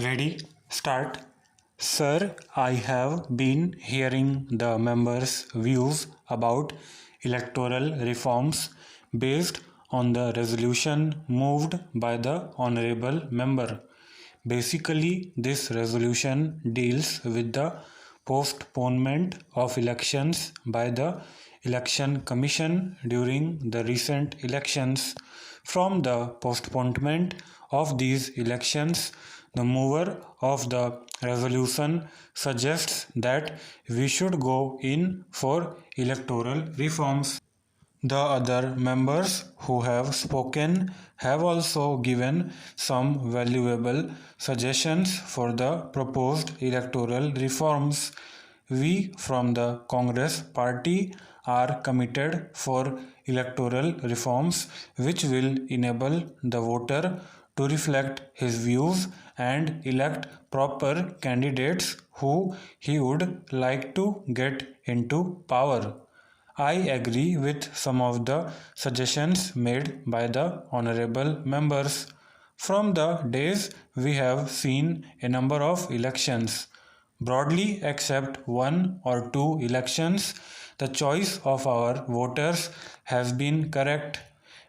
Ready? Start. Sir, I have been hearing the members' views about electoral reforms based on the resolution moved by the Honorable Member. Basically, this resolution deals with the postponement of elections by the Election Commission during the recent elections. From the postponement of these elections, the mover of the resolution suggests that we should go in for electoral reforms. The other members who have spoken have also given some valuable suggestions for the proposed electoral reforms. We from the Congress Party are committed for electoral reforms which will enable the voter to reflect his views and elect proper candidates who he would like to get into power. I agree with some of the suggestions made by the honorable members. From the days we have seen a number of elections. Broadly, except one or two elections, the choice of our voters has been correct.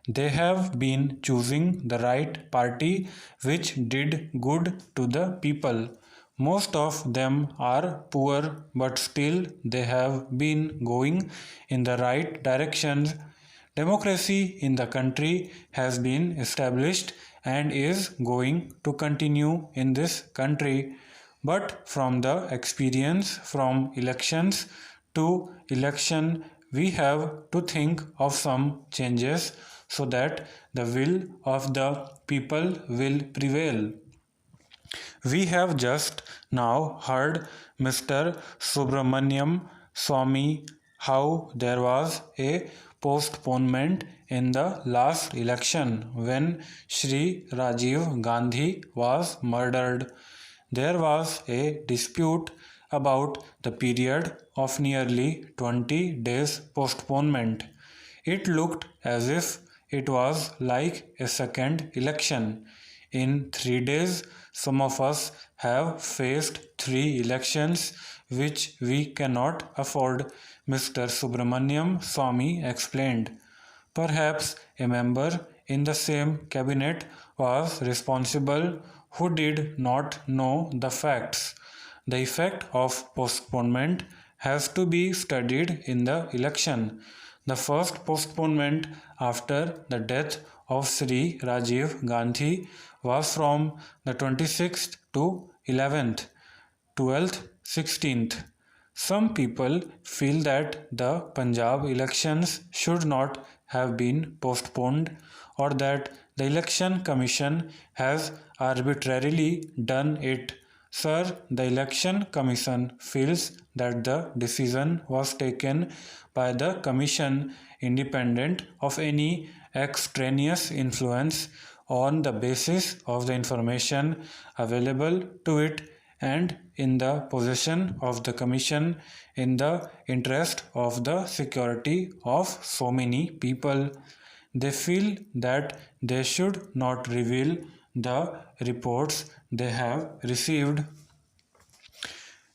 They have been choosing the right party which did good to the people. Most of them are poor, but still they have been going in the right direction. Democracy in the country has been established and is going to continue in this country. But from the experience from elections to election, we have to think of some changes so that the will of the people will prevail. We have just now heard Mr. Subramaniam Swamy how there was a postponement in the last election when Shri Rajiv Gandhi was murdered. There was a dispute about the period of nearly 20 days postponement. It looked as if it was like a second election. In 3 days, some of us have faced 3 elections which we cannot afford, Mr. Subramaniam Swamy explained. Perhaps a member in the same cabinet was responsible who did not know the facts. The effect of postponement has to be studied in the election. The first postponement after the death of Sri Rajiv Gandhi was from the 26th to 11th, 12th, 16th. Some people feel that the Punjab elections should not have been postponed or that the Election Commission has arbitrarily done it. Sir, the Election Commission feels that the decision was taken by the Commission independent of any extraneous influence on the basis of the information available to it and in the possession of the Commission in the interest of the security of so many people. They feel that they should not reveal the reports they have received.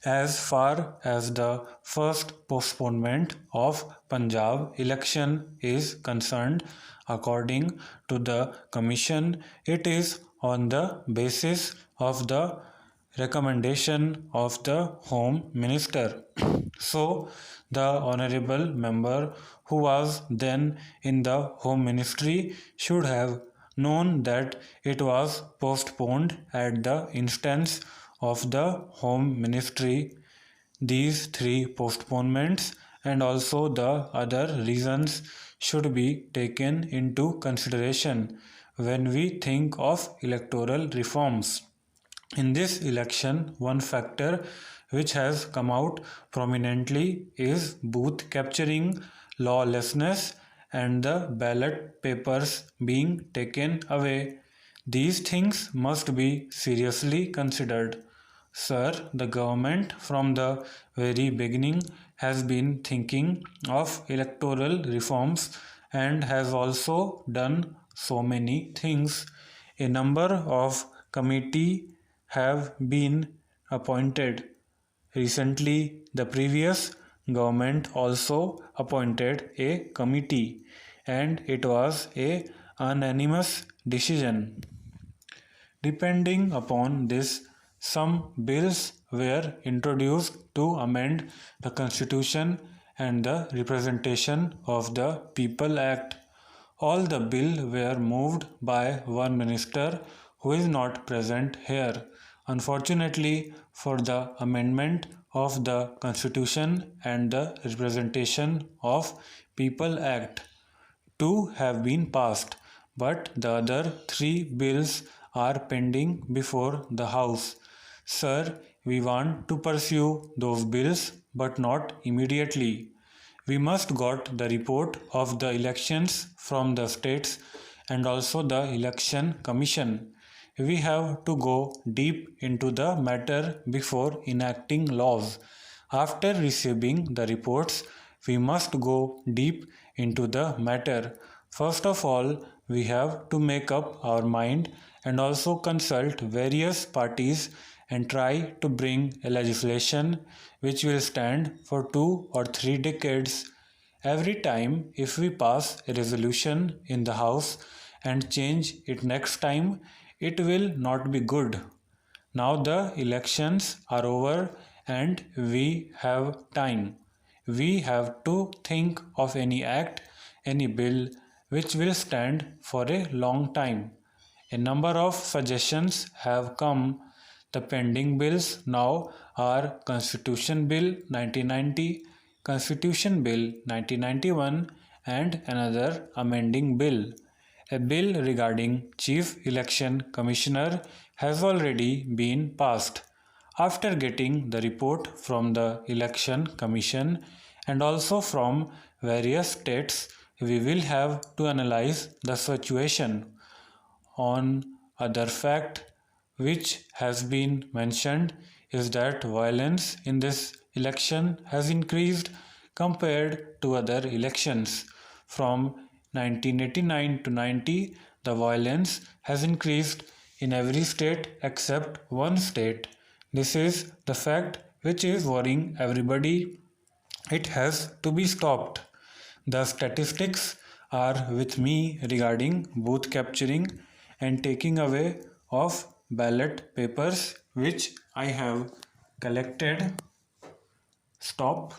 As far as the first postponement of Punjab election is concerned, according to the Commission, it is on the basis of the recommendation of the Home Minister. So, the Honorable Member who was then in the Home Ministry should have known that it was postponed at the instance of the Home Ministry. These 3 postponements and also the other reasons should be taken into consideration when we think of electoral reforms. In this election, one factor which has come out prominently is booth capturing, lawlessness, and the ballot papers being taken away. These things must be seriously considered. Sir, the government from the very beginning has been thinking of electoral reforms and has also done so many things. A number of committee have been appointed. Recently, the previous government also appointed a committee, and it was a unanimous decision. Depending upon this, some bills were introduced to amend the Constitution and the Representation of the People Act. All the bills were moved by one minister who is not present here. Unfortunately, for the amendment of the Constitution and the Representation of People Act, two have been passed, but the other three bills are pending before the House. Sir, we want to pursue those bills, but not immediately. We must got the report of the elections from the states and also the election commission. We have to go deep into the matter before enacting laws. After receiving the reports, we must go deep into the matter. First of all, we have to make up our mind and also consult various parties and try to bring a legislation which will stand for 2 or 3 decades. Every time if we pass a resolution in the House and change it next time, it will not be good. Now the elections are over and we have time. We have to think of any act, any bill which will stand for a long time. A number of suggestions have come. The pending bills now are Constitution Bill 1990, Constitution Bill 1991 and another amending bill. A bill regarding Chief Election Commissioner has already been passed. After getting the report from the Election Commission and also from various states, we will have to analyze the situation. On other fact which has been mentioned is that violence in this election has increased compared to other elections. From 1989 to 90, the violence has increased in every state except one state. This is the fact which is worrying everybody. It has to be stopped. The statistics are with me regarding booth capturing and taking away of ballot papers which I have collected. Stop.